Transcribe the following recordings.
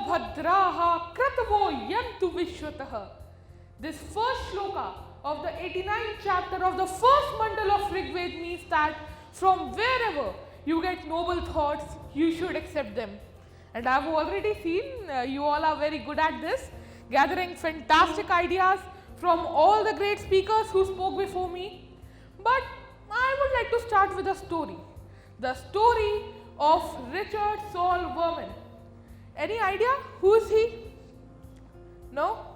bhadraha kratavo yantu vishwataha. This first shloka of the 89th chapter of the first mandal of Rigved means that from wherever you get noble thoughts, you should accept them. And I have already seen you all are very good at this, gathering fantastic ideas from all the great speakers who spoke before me. But I would like to start with a story. The story of Richard Saul Vernon. Any idea who is he? No?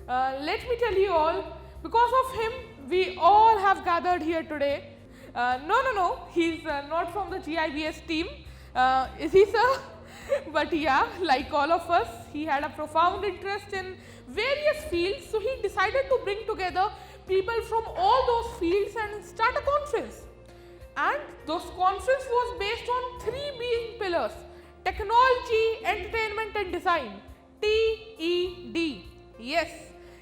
Let me tell you all, because of him we all have gathered here today. No, he's not from the GIBS team. Is he, sir? But yeah, like all of us, he had a profound interest in various fields, so he decided to bring together people from all those fields and start a conference. And those conference was based on 3 main pillars: technology, entertainment and design. TED. Yes,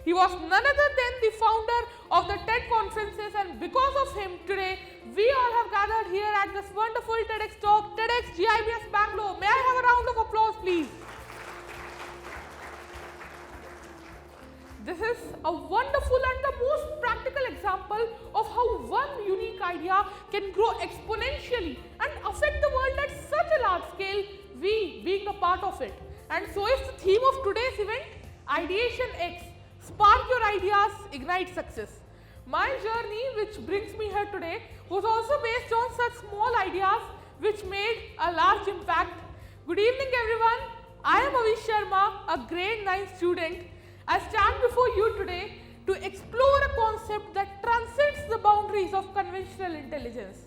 he was none other than the founder of the TED conferences, and because of him today we all have gathered here at this wonderful TEDx talk, TEDxGIBS Bangalore. May I have a round of applause, please? This is a wonderful and the most practical example of how one unique idea can grow exponentially and affect the world at such a large scale, we being a part of it. And so is the theme of today's event, Ideation X. Spark your ideas, ignite success. My journey, which brings me here today, was also based on such small ideas which made a large impact. Good evening everyone. I am Avish Sharma, a grade 9 student. I stand before you today to explore a concept that transcends the boundaries of conventional intelligence,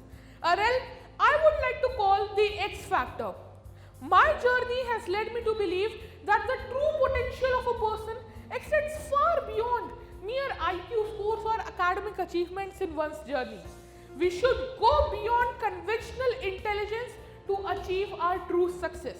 a realm I would like to call the X factor. My journey has led me to believe that the true potential of a person extends far beyond mere IQ scores or academic achievements in one's journey. We should go beyond conventional intelligence to achieve our true success.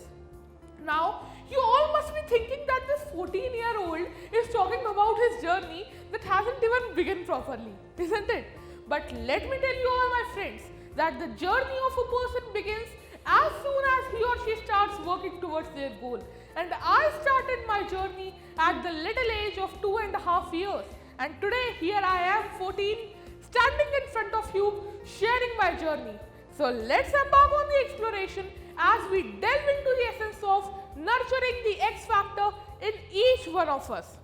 Now, you all must be thinking that this 14-year-old is talking about his journey that hasn't even begun properly, isn't it? But let me tell you all, my friends, that the journey of a person begins as soon as he or she starts working towards their goal. And I started my journey at the little age of 2.5 years. And today, here I am, 14, standing in front of you, sharing my journey. So let's embark on the exploration as we delve into the essence of nurturing the X factor in each one of us.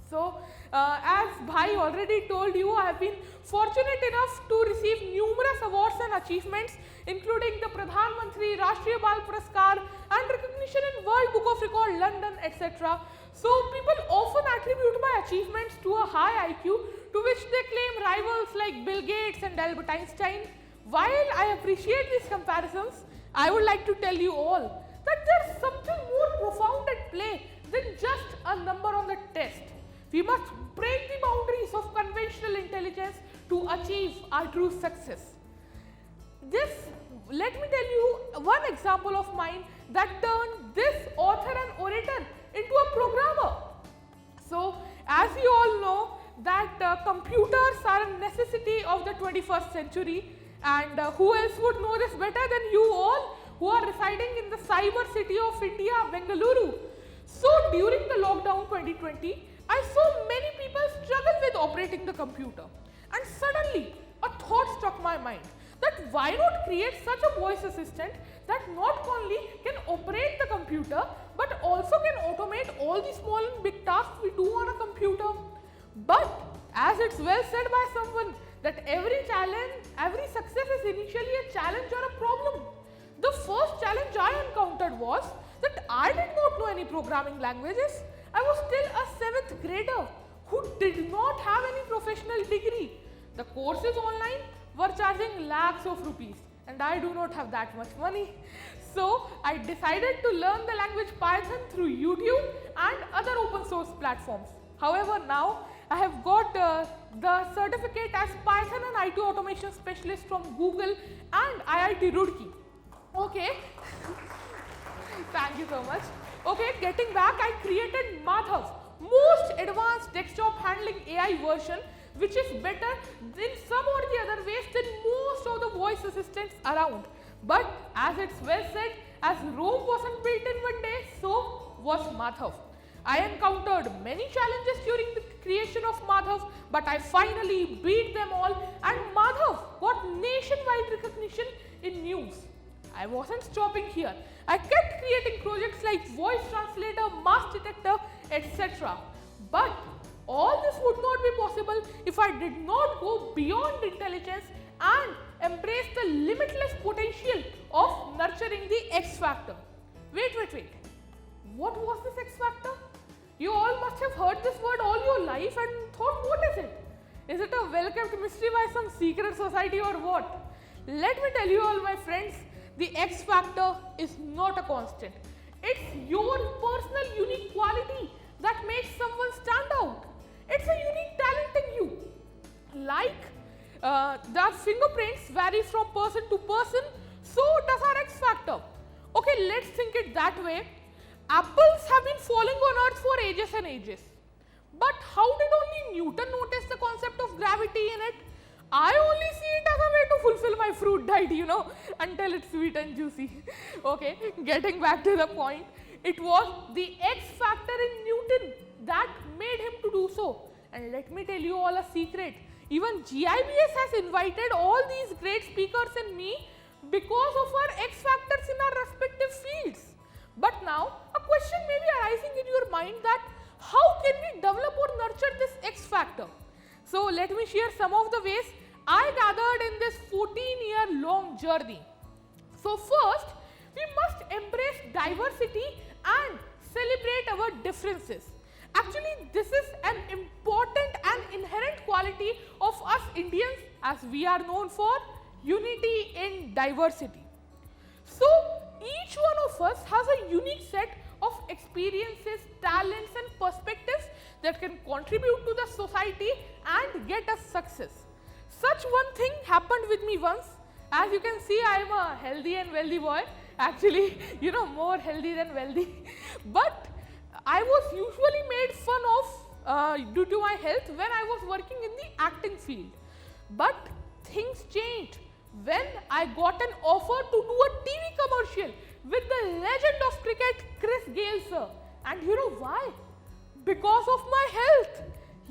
So, as Bhai already told you, I have been fortunate enough to receive numerous awards and achievements, including the Pradhan Mantri Rashtriya Bal Puraskar and recognition in World Book of Record London, etc. So, people often attribute my achievements to a high IQ, to which they claim rivals like Bill Gates and Albert Einstein. While I appreciate these comparisons, I would like to tell you all that there is something more profound at play than just a number on the test. We must break the boundaries of conventional intelligence to achieve our true success. Let me tell you one example of mine that turned this author and orator into a programmer. So, as you all know that computers are a necessity of the 21st century, and who else would know this better than you all who are residing in the cyber city of India, Bangalore. So during the lockdown 2020, I saw many people struggle with operating the computer, and suddenly a thought struck my mind that why not create such a voice assistant that not only can operate the computer but also can automate all the small and big tasks we do on a computer. But as it's well said by someone, that every success is initially a challenge or a problem. The first challenge I encountered was that I did not know any programming languages. I was still a 7th grader who did not have any professional degree. The courses online were charging lakhs of rupees, and I do not have that much money. So I decided to learn the language Python through YouTube and other open source platforms. However, now I have got the certificate as Python and IT automation specialist from Google and IIT Roorkee. Okay, thank you so much. Okay, getting back, I created Madhav, most advanced desktop handling AI version, which is better in some or the other ways than most of the voice assistants around. But as it's well said, as Rome wasn't built in one day, so was Madhav. I encountered many challenges during the creation of Madhav, but I finally beat them all and Madhav got nationwide recognition in news. I wasn't stopping here. I kept creating projects like voice translator, mass detector, etc. But all this would not be possible if I did not go beyond intelligence and embrace the limitless potential of nurturing the X factor. Wait. What was this X factor? You all must have heard this word all your life and thought, what is it? Is it a well-kept mystery by some secret society or what? Let me tell you all, my friends, the X factor is not a constant. It's your personal unique quality that makes someone stand out. It's a unique talent in you. Like the fingerprints vary from person to person, so does our X factor. Okay, let's think it that way. Apples have been falling on earth for ages and ages. But how did only Newton notice the concept of gravity in it? I only see it as a way to fulfill my fruit diet, until it's sweet and juicy. Okay, getting back to the point. It was the X factor in Newton that made him to do so. And let me tell you all a secret. Even GIBS has invited all these great speakers and me because of our X factors in our respective fields. But now, a question may be arising in your mind that how can we develop or nurture this X factor? So, let me share some of the ways I gathered in this 14-year-long journey. So, first, we must embrace diversity and celebrate our differences. Actually, this is an important and inherent quality of us Indians, as we are known for unity in diversity. So, each one of us has a unique set of experiences, talents and perspectives that can contribute to the society and get us success. Such one thing happened with me once. As you can see, I am a healthy and wealthy boy. Actually, more healthy than wealthy. But I was usually made fun of due to my health when I was working in the acting field. But things changed when I got an offer to do a TV commercial with the legend of cricket, Chris Gayle sir. And you know why? Because of my health.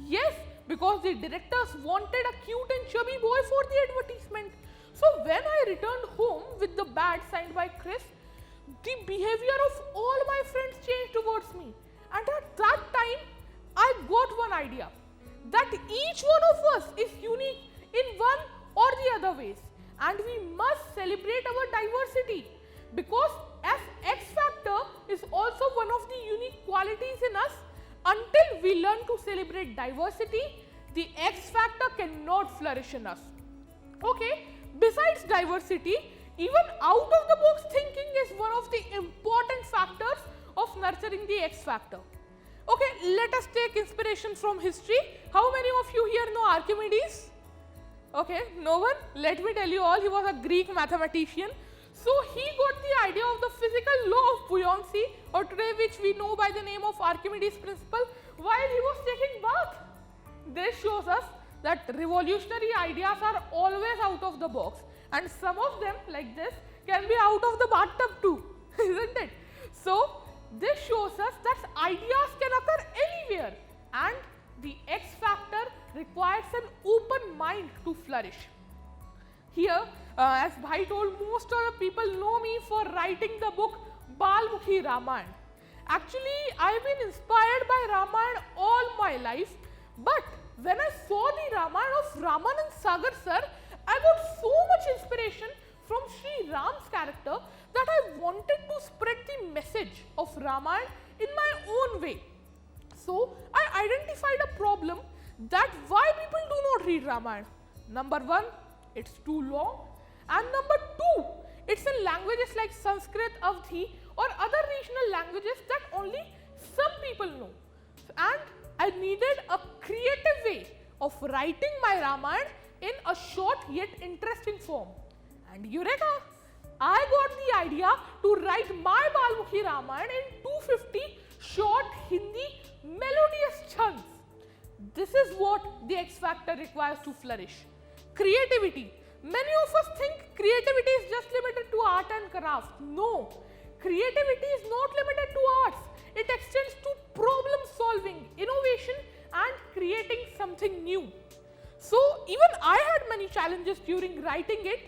Yes, because the directors wanted a cute and chubby boy for the advertisement. So when I returned home with the badge signed by Chris, the behavior of all my friends changed towards me. And at that time, I got one idea, that each one of us is unique in one or the other ways. And we must celebrate our diversity, because as X factor is also one of the unique qualities in us. Until we learn to celebrate diversity, the X factor cannot flourish in us. Okay, besides diversity, even out of the box thinking is one of the important factors of nurturing the X factor. Okay, let us take inspiration from history. How many of you here know Archimedes? Okay, no one? Let me tell you all, he was a Greek mathematician. So he got the idea of the physical law of buoyancy, or today which we know by the name of Archimedes principle, while he was taking bath. This shows us that revolutionary ideas are always out of the box, and some of them like this can be out of the bathtub too, isn't it? So this shows us that ideas can occur anywhere, and the X factor requires an open mind to flourish. Here, as Bhai told, most of the people know me for writing the book Balmukhi Ramayana. Actually, I have been inspired by Ramayana all my life, but when I saw the Ramayana of Ramanand Sagar sir, I got so much inspiration from Sri Ram's character that I wanted to spread the message of Ramayana in my own way. So, I identified a problem that why people do not read Ramayana. Number one, it's too long, and number two, it's in languages like Sanskrit, Avadhi or other regional languages that only some people know. And I needed a creative way of writing my Ramayana in a short yet interesting form. And Eureka! I got the idea to write my Balmukhi Ramayana in 250 short Hindi melodious chunks. This is what the X factor requires to flourish. Creativity. Many of us think creativity is just limited to art and craft. No, creativity is not limited to arts. It it extends to problem solving, innovation and creating something new. So even I had many challenges during writing it,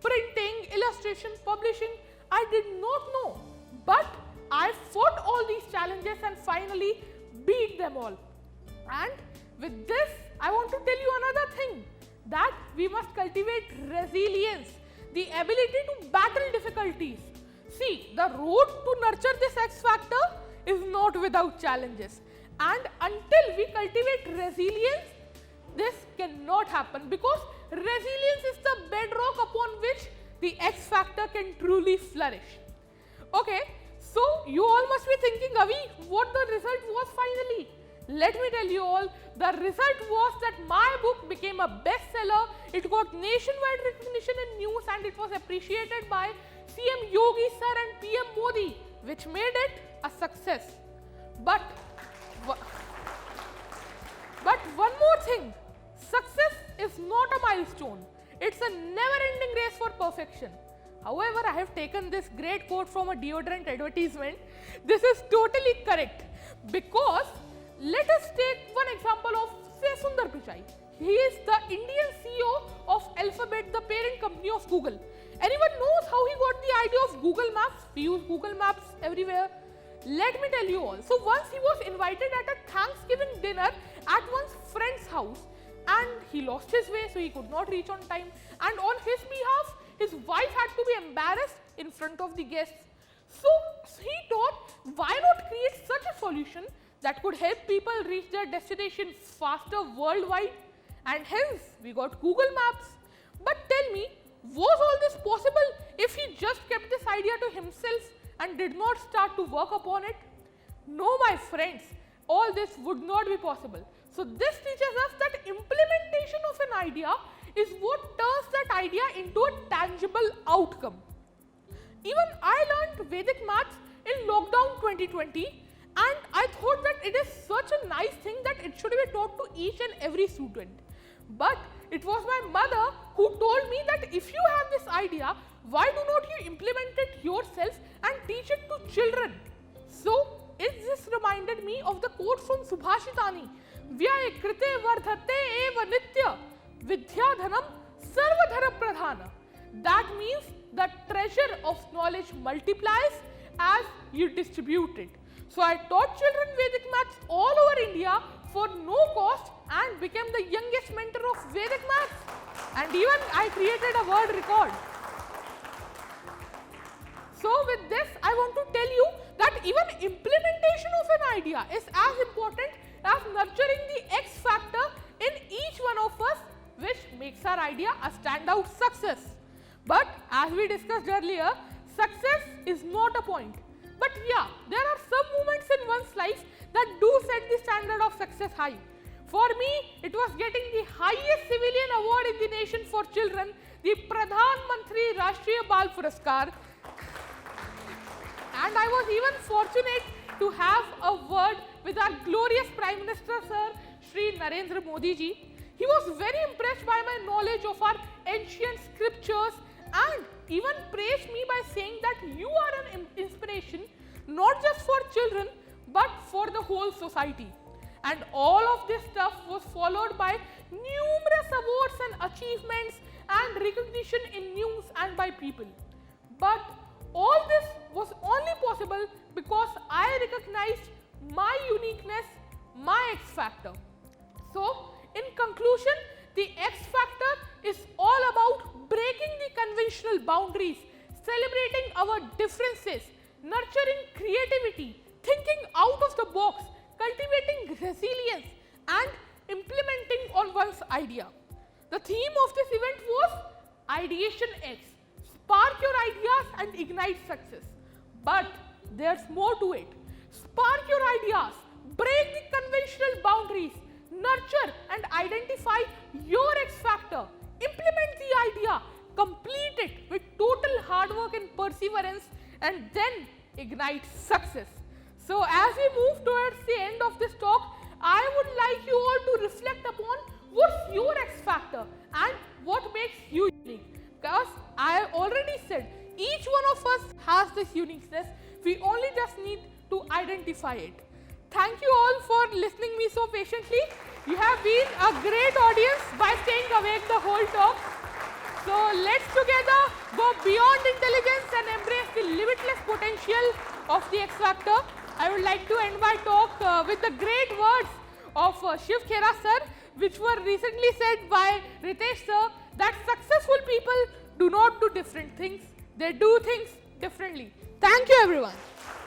printing, illustration, publishing. I did not know, but I fought all these challenges and finally beat them all. And with this, I want to tell you another thing, that we must cultivate resilience, the ability to battle difficulties. See, the road to nurture this X factor is not without challenges. And until we cultivate resilience, this cannot happen, because resilience is the bedrock upon which the X factor can truly flourish. Okay, so you all must be thinking, Avi, what the result was finally? Let me tell you all, the result was that my book became a bestseller, it got nationwide recognition in news and it was appreciated by CM Yogi sir and PM Modi, which made it a success. But one more thing, success is not a milestone, it's a never-ending race for perfection. However, I have taken this great quote from a deodorant advertisement. This is totally correct, because let us take one example of, say, Sundar Pichai. He is the Indian CEO of Alphabet, the parent company of Google. Anyone knows how he got the idea of Google Maps? We use Google Maps everywhere. Let me tell you all. So once he was invited at a Thanksgiving dinner at one's friend's house, and he lost his way, so he could not reach on time. And on his behalf, his wife had to be embarrassed in front of the guests. So he thought, why not create such a solution that could help people reach their destination faster worldwide? And hence, we got Google Maps. But tell me, was all this possible if he just kept this idea to himself and did not start to work upon it? No, my friends, all this would not be possible. So this teaches us that implementation of an idea is what turns that idea into a tangible outcome. Even I learned Vedic maths in lockdown 2020, and I thought that it is such a nice thing that it should be taught to each and every student. But it was my mother who told me that if you have this idea, why do not you implement it yourself and teach it to children? So this reminded me of the quote from Subhashitani, Vyaya krite vardhate eva nitya vidyadhanam sarvadhara pradhana. That means the treasure of knowledge multiplies as you distribute it. So I taught children Vedic maths all over India for no cost and became the youngest mentor of Vedic maths. And even I created a world record. So with this, I want to tell you that even implementation of an idea is as important as nurturing the X factor in each one of us, which makes our idea a standout success. But as we discussed earlier, success is not a point. But yeah, there are some moments in one's life that do set the standard of success high. For me, it was getting the highest civilian award in the nation for children, the Pradhan Mantri Rashtriya Bal Puraskar. And I was even fortunate to have a word with our glorious Prime Minister Sir, Shri Narendra Modi ji. He was very impressed by my knowledge of our ancient scriptures and even praised me by saying that you are an inspiration not just for children but for the whole society. And all of this stuff was followed by numerous awards and achievements and recognition in news and by people. But all this was only possible because I recognized my uniqueness, my X factor. So, in conclusion, the X factor is all about breaking the conventional boundaries, celebrating our differences, nurturing creativity, thinking out of the box, cultivating resilience and implementing on one's idea. The theme of this event was Ideation X. Spark your ideas and ignite success. But there's more to it. Spark your ideas, break the conventional boundaries, nurture and identify your X factor, implement the idea, complete it with total hard work and perseverance, and then ignite success. So as we move towards the end of this talk, I would like you all to reflect upon what's your X factor and what makes you unique. Because I have already said, each one of us has this uniqueness. We only just need to identify it. Thank you all for listening me so patiently. You have been a great audience by staying awake the whole talk. So let's together go beyond intelligence and embrace the limitless potential of the X Factor. I would like to end my talk with the great words of Shiv Khera sir, which were recently said by Ritesh sir, that successful people do not do different things, they do things differently. Thank you everyone.